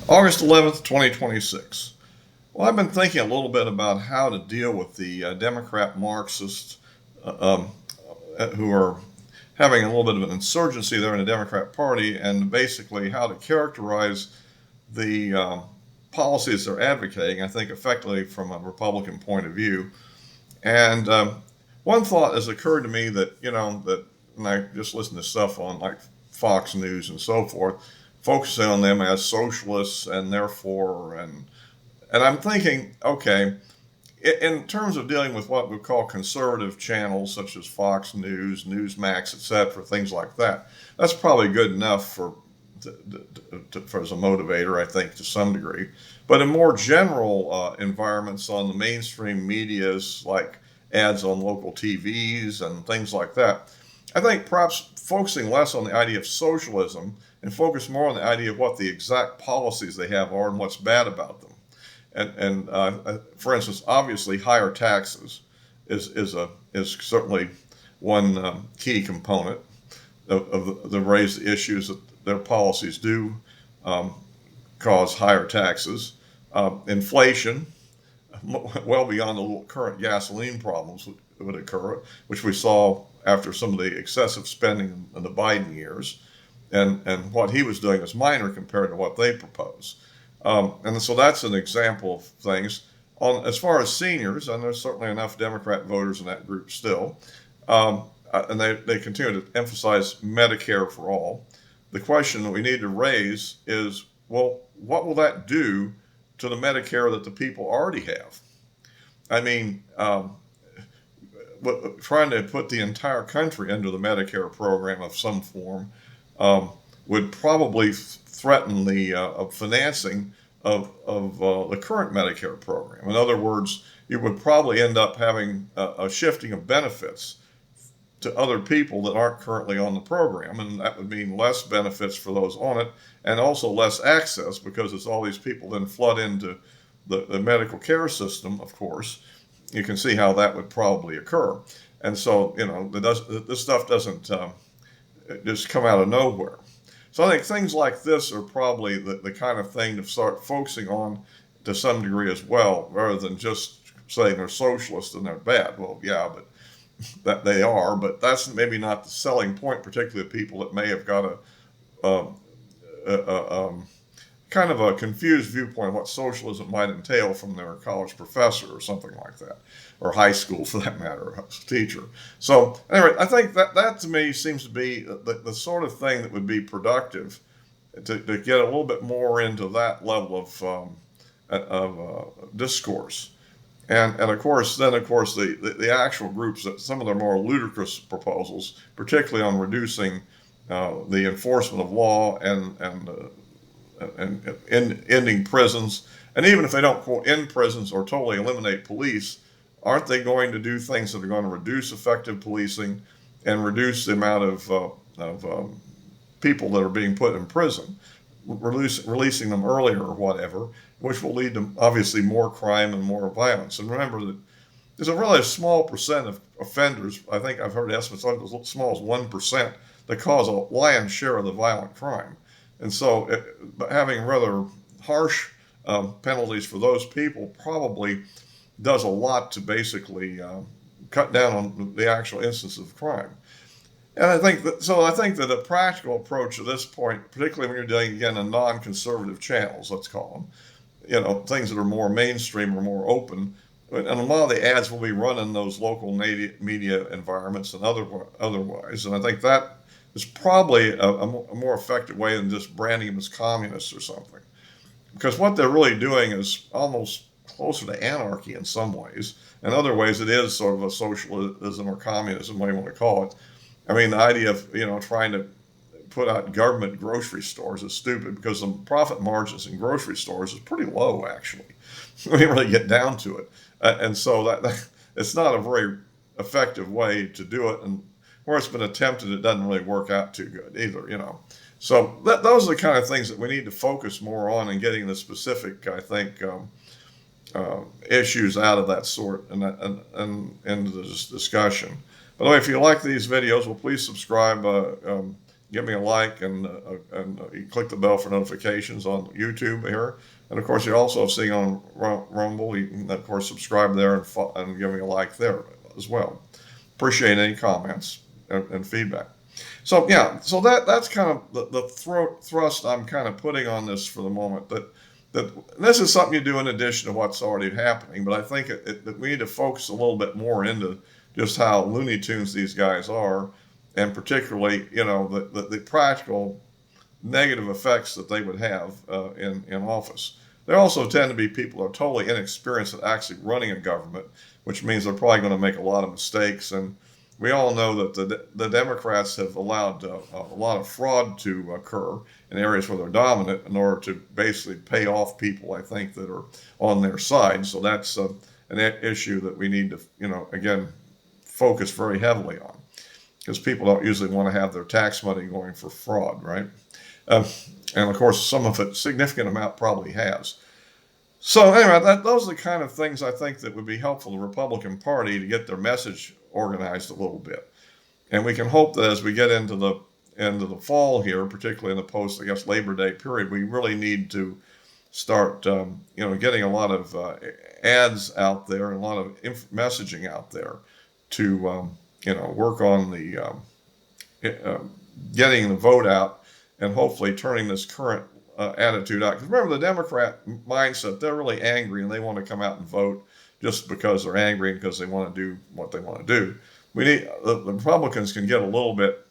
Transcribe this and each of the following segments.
August 11th, 2026. Well, I've been thinking a little bit about how to deal with the Democrat Marxists uh, who are having a little bit of an insurgency there in the Democrat Party, and basically how to characterize the policies they're advocating, I think, effectively from a Republican point of view. And one thought has occurred to me that, and I just listen to stuff on like Fox News and so forth, focusing on them as socialists and therefore, and I'm thinking, okay, in terms of dealing with what we call conservative channels such as Fox News, Newsmax, etc., things like that, that's probably good enough for as a motivator, I think, to some degree. But in more general environments on the mainstream medias, like ads on local TVs and things like that, I think perhaps focusing less on the idea of socialism and focus more on the idea of what the exact policies they have are and what's bad about them. And for instance, obviously, higher taxes is certainly one key component of the raised issues that their policies do cause higher taxes. Inflation, well beyond the current gasoline problems would occur, which we saw after some of the excessive spending in the Biden years, and what he was doing was minor compared to what they propose. And so that's an example of things. As far as seniors, and there's certainly enough Democrat voters in that group still, and they continue to emphasize Medicare for all. The question that we need to raise is, well, what will that do to the Medicare that the people already have? I mean, trying to put the entire country into the Medicare program of some form would probably threaten the financing of the current Medicare program. In other words, you would probably end up having a shifting of benefits to other people that aren't currently on the program, and that would mean less benefits for those on it, and also less access, because as all these people then flood into the medical care system, of course, you can see how that would probably occur. And so, this stuff doesn't just come out of nowhere. So I think things like this are probably the kind of thing to start focusing on to some degree as well, rather than just saying they're socialist and they're bad. Well, yeah, but that they are, but that's maybe not the selling point, particularly of people that may have got a kind of a confused viewpoint of what socialism might entail from their college professor or something like that, or high school for that matter, a teacher. So anyway, I think that to me seems to be the sort of thing that would be productive to get a little bit more into that level of discourse. And of course, the actual groups, that some of their more ludicrous proposals, particularly on reducing the enforcement of law and ending prisons, and even if they don't quote end prisons or totally eliminate police, aren't they going to do things that are going to reduce effective policing and reduce the amount of people that are being put in prison, releasing them earlier or whatever, which will lead to obviously more crime and more violence. And remember that there's a really small percent of offenders, I think I've heard estimates as small as 1%, that cause a lion's share of the violent crime. And so having rather harsh penalties for those people probably does a lot to basically cut down on the actual instances of crime. And I think that a practical approach to this point, particularly when you're dealing again in non-conservative channels, let's call them, things that are more mainstream or more open, and a lot of the ads will be run in those local media environments and otherwise. And I think that is probably a more effective way than just branding them as communists or something. Because what they're really doing is almost closer to anarchy in some ways. In other ways, it is sort of a socialism or communism, whatever you want to call it. I mean, the idea of, trying to put out government grocery stores is stupid, because the profit margins in grocery stores is pretty low, actually, when you really get down to it. And so that it's not a very effective way to do it. And where it's been attempted, it doesn't really work out too good either, So those are the kind of things that we need to focus more on, and getting the specific, I think, issues out of that sort and into this discussion. By the way, if you like these videos, well, please subscribe. give me a like, and you click the bell for notifications on YouTube here. And of course, you also see on Rumble. You can, of course, subscribe there and give me a like there as well. Appreciate any comments and feedback. So yeah, so that's kind of the thrust I'm kind of putting on this for the moment. That this is something you do in addition to what's already happening. But I think that we need to focus a little bit more into just how Looney Tunes these guys are, and particularly the practical negative effects that they would have in office. They also tend to be people who are totally inexperienced at actually running a government, which means they're probably going to make a lot of mistakes. And we all know that the Democrats have allowed a lot of fraud to occur in areas where they're dominant in order to basically pay off people, I think, that are on their side. So that's an issue that we need to, again, focus very heavily on, because people don't usually want to have their tax money going for fraud, right? Um, and of course, some of it, significant amount, probably has. So anyway, those are the kind of things I think that would be helpful to the Republican Party to get their message organized a little bit. And we can hope that as we get into the fall here, particularly in the post, I guess, Labor Day period, we really need to start, getting a lot of ads out there and a lot of messaging out there to, work on the getting the vote out and hopefully turning this current attitude out. Because remember, the Democrat mindset, they're really angry and they want to come out and vote just because they're angry and because they want to do what they want to do. We need the Republicans can get a little bit.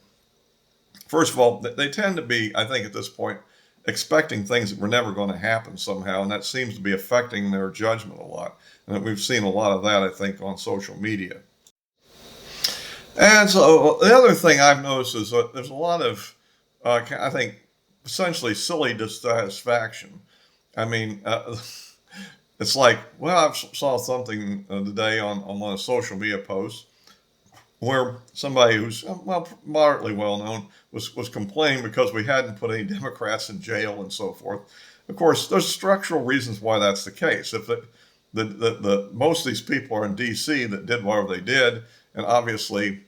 First of all, they tend to be, I think, at this point, expecting things that were never going to happen somehow, and that seems to be affecting their judgment a lot. And we've seen a lot of that, I think, on social media. And so the other thing I've noticed is that there's a lot of, I think, essentially silly dissatisfaction. I mean, it's like, well, I saw something today on one of the social media posts where somebody who's moderately well known was complaining because we hadn't put any Democrats in jail and so forth. Of course, there's structural reasons why that's the case. If the most of these people are in D.C. that did whatever they did, and obviously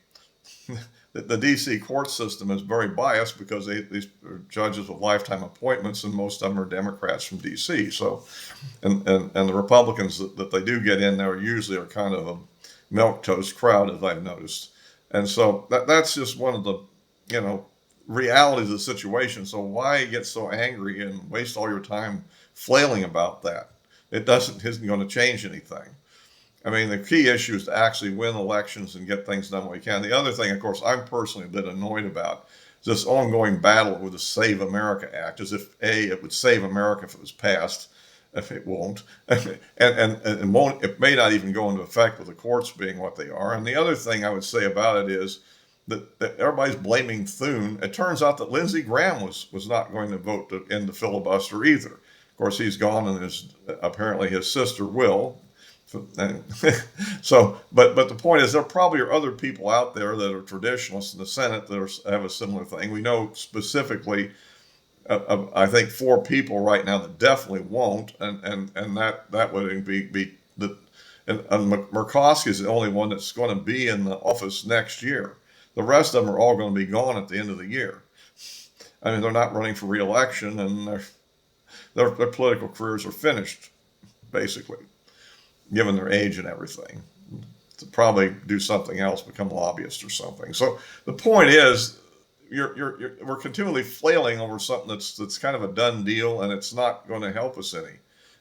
the D.C. court system is very biased because these are judges with lifetime appointments, and most of them are Democrats from D.C. So, and the Republicans that they do get in there usually are kind of a milquetoast crowd, as I've noticed. And so that's just one of the, realities of the situation. So why get so angry and waste all your time flailing about that? It isn't going to change anything. I mean, the key issue is to actually win elections and get things done when we can. The other thing, of course, I'm personally a bit annoyed about is this ongoing battle with the Save America Act, as if, it would save America if it was passed. If it won't, and won't, it may not even go into effect with the courts being what they are. And the other thing I would say about it is that everybody's blaming Thune. It turns out that Lindsey Graham was not going to vote to end the filibuster either. Of course, he's gone, and apparently his sister will. So, but the point is, there probably are other people out there that are traditionalists in the Senate that have a similar thing. We know specifically. I think 4 people right now that definitely won't, and that would be the and Murkowski is the only one that's going to be in the office next year. The rest of them are all going to be gone at the end of the year. I mean, they're not running for re-election, and their political careers are finished, basically, given their age and everything. To probably do something else, become a lobbyist or something. So the point is, we're continually flailing over something that's kind of a done deal, and it's not going to help us any.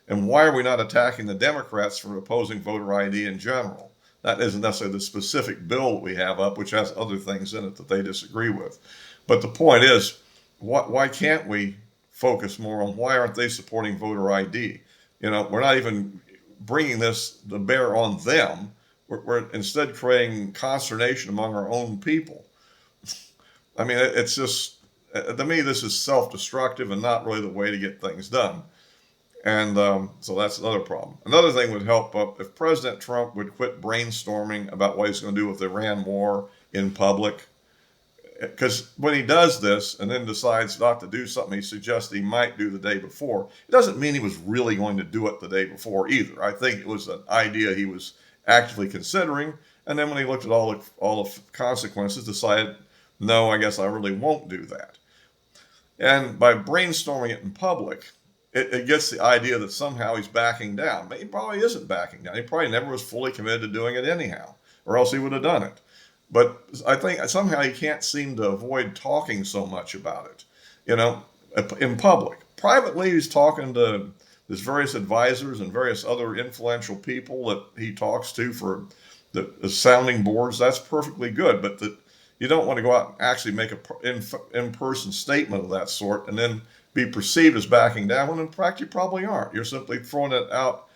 And why are we not attacking the Democrats for opposing voter ID in general? That isn't necessarily the specific bill that we have up, which has other things in it that they disagree with. But the point is, why can't we focus more on why aren't they supporting voter ID? We're not even bringing this to bear on them. We're instead creating consternation among our own people. I mean, it's just, to me, this is self-destructive and not really the way to get things done. And so that's another problem. Another thing would help if President Trump would quit brainstorming about what he's going to do with the Iran war in public. Because when he does this and then decides not to do something he suggests he might do the day before, it doesn't mean he was really going to do it the day before either. I think it was an idea he was actively considering. And then when he looked at all the consequences, decided no, I guess I really won't do that. And by brainstorming it in public, it gets the idea that somehow he's backing down. But he probably isn't backing down. He probably never was fully committed to doing it anyhow, or else he would have done it. But I think somehow he can't seem to avoid talking so much about it, you know, in public. Privately, he's talking to his various advisors and various other influential people that he talks to for the sounding boards. That's perfectly good, but you don't want to go out and actually make a in-person statement of that sort and then be perceived as backing down when in fact you probably aren't. You're simply throwing it out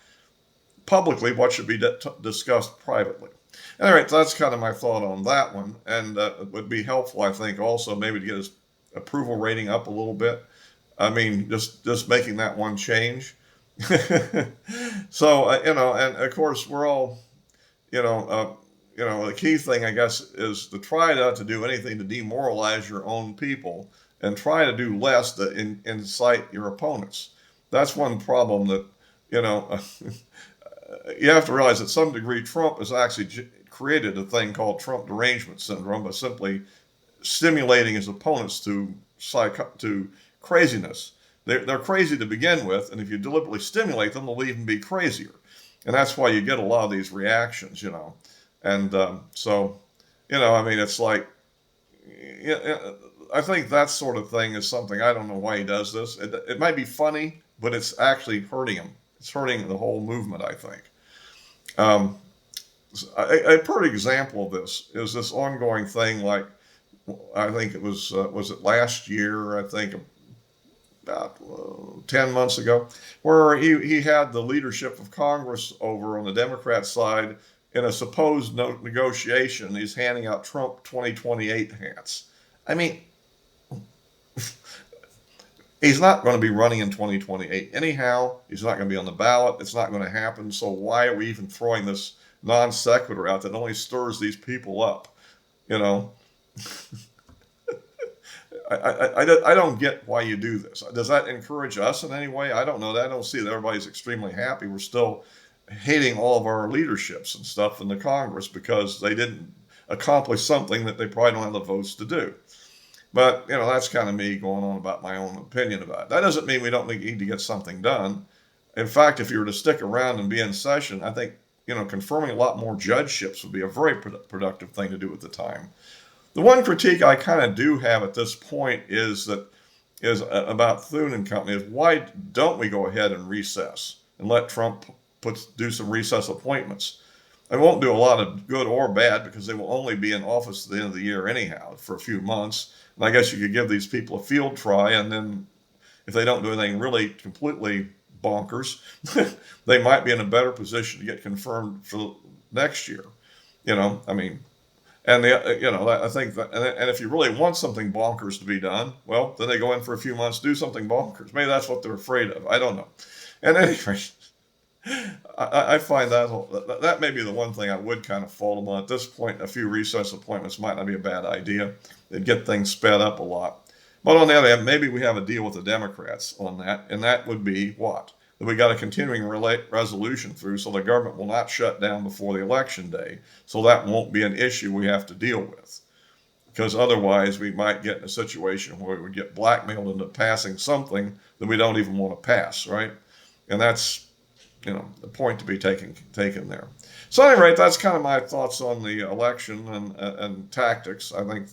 publicly what should be discussed privately. Anyway, so that's kind of my thought on that one, and it would be helpful, I think, also maybe to get his approval rating up a little bit. I mean, just making that one change. So and of course we're all, the key thing I guess is to try not to do anything to demoralize your own people, and try to do less to incite your opponents. That's one problem that you have to realize that to some degree Trump has actually created a thing called Trump derangement syndrome by simply stimulating his opponents to craziness. They're crazy to begin with, and if you deliberately stimulate them, they'll even be crazier. And that's why you get a lot of these reactions, And I mean, it's like, I think that sort of thing is something, I don't know why he does this. It might be funny, but it's actually hurting him. It's hurting the whole movement, I think. A perfect example of this is this ongoing thing, like, I think it was it last year, I think about 10 months ago, where he had the leadership of Congress over on the Democrat side in a supposed negotiation. He's handing out Trump 2028 hats. I mean, he's not going to be running in 2028 anyhow. He's not going to be on the ballot. It's not going to happen. So why are we even throwing this non sequitur out that only stirs these people up? I don't get why you do this. Does that encourage us in any way? I don't know that. I don't see that everybody's extremely happy. We're still hating all of our leaderships and stuff in the Congress because they didn't accomplish something that they probably don't have the votes to do. But, that's kind of me going on about my own opinion about it. That doesn't mean we don't need to get something done. In fact, if you were to stick around and be in session, I think, confirming a lot more judgeships would be a very productive thing to do at the time. The one critique I kind of do have at this point is about Thune and Company, is why don't we go ahead and recess and let Trump do some recess appointments? It won't do a lot of good or bad because they will only be in office at the end of the year anyhow for a few months. And I guess you could give these people a field try, and then if they don't do anything really completely bonkers, they might be in a better position to get confirmed for next year. I mean, and I think that, and if you really want something bonkers to be done, well, then they go in for a few months, do something bonkers. Maybe that's what they're afraid of. I don't know. And anyway, I find that may be the one thing I would kind of fault them on. At this point, a few recess appointments might not be a bad idea. It'd get things sped up a lot. But on the other hand, maybe we have a deal with the Democrats on that, and that would be what? That we got a continuing resolution through so the government will not shut down before the election day. So that won't be an issue we have to deal with. Because otherwise we might get in a situation where we would get blackmailed into passing something that we don't even want to pass, right? And that's the point to be taken there. So at any rate, that's kind of my thoughts on the election and tactics. I think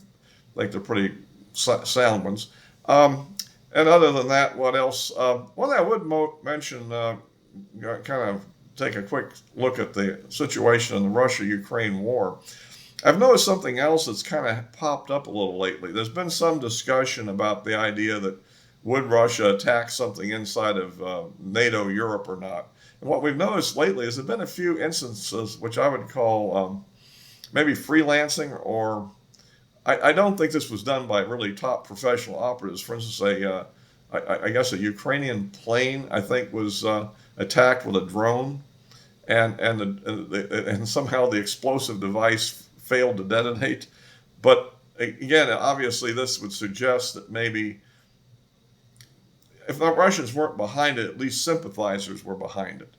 they're pretty sound ones. And other than that, what else? One I would mention, kind of take a quick look at the situation in the Russia-Ukraine war. I've noticed something else that's kind of popped up a little lately. There's been some discussion about the idea that would Russia attack something inside of NATO Europe or not. And what we've noticed lately is there have been a few instances which I would call maybe freelancing, or I don't think this was done by really top professional operatives. For instance, I guess a Ukrainian plane, I think, was attacked with a drone, and somehow the explosive device failed to detonate. But again, obviously, this would suggest that maybe if the Russians weren't behind it, at least sympathizers were behind it.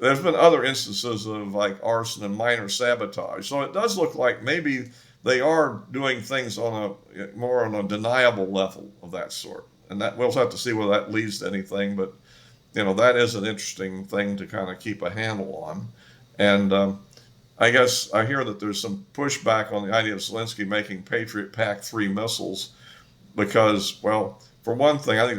There's been other instances of like arson and minor sabotage. So it does look like maybe they are doing things on a more on a deniable level of that sort, and that we'll have to see whether that leads to anything. But that is an interesting thing to kind of keep a handle on. And I guess I hear that there's some pushback on the idea of Zelensky making Patriot PAC-3 missiles because, well, for one thing, I think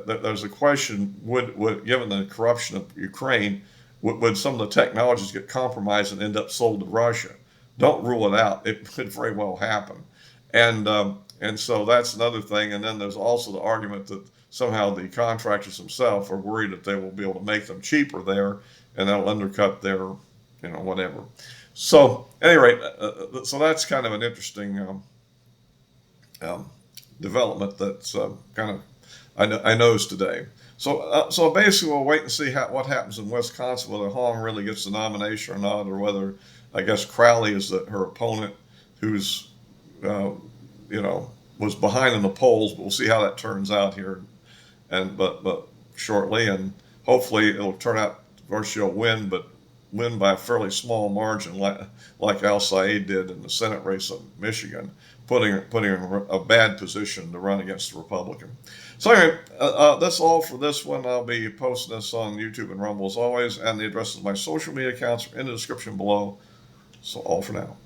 there's a question: would given the corruption of Ukraine, would some of the technologies get compromised and end up sold to Russia? Don't rule it out; it could very well happen, and so that's another thing. And then there's also the argument that somehow the contractors themselves are worried that they will be able to make them cheaper there, and that'll undercut their, whatever. So, at any rate, so that's kind of an interesting um, development that's kind of I noticed today. So basically, we'll wait and see what happens in Wisconsin, whether Hong really gets the nomination or not, or whether I guess Crowley is her opponent, who's was behind in the polls. But we'll see how that turns out here, and but shortly, and hopefully it'll turn out she'll win, but win by a fairly small margin, like Al Said did in the Senate race of Michigan, putting her in a bad position to run against the Republican. So anyway, that's all for this one. I'll be posting this on YouTube and Rumble as always, and the addresses of my social media accounts are in the description below. So all for now.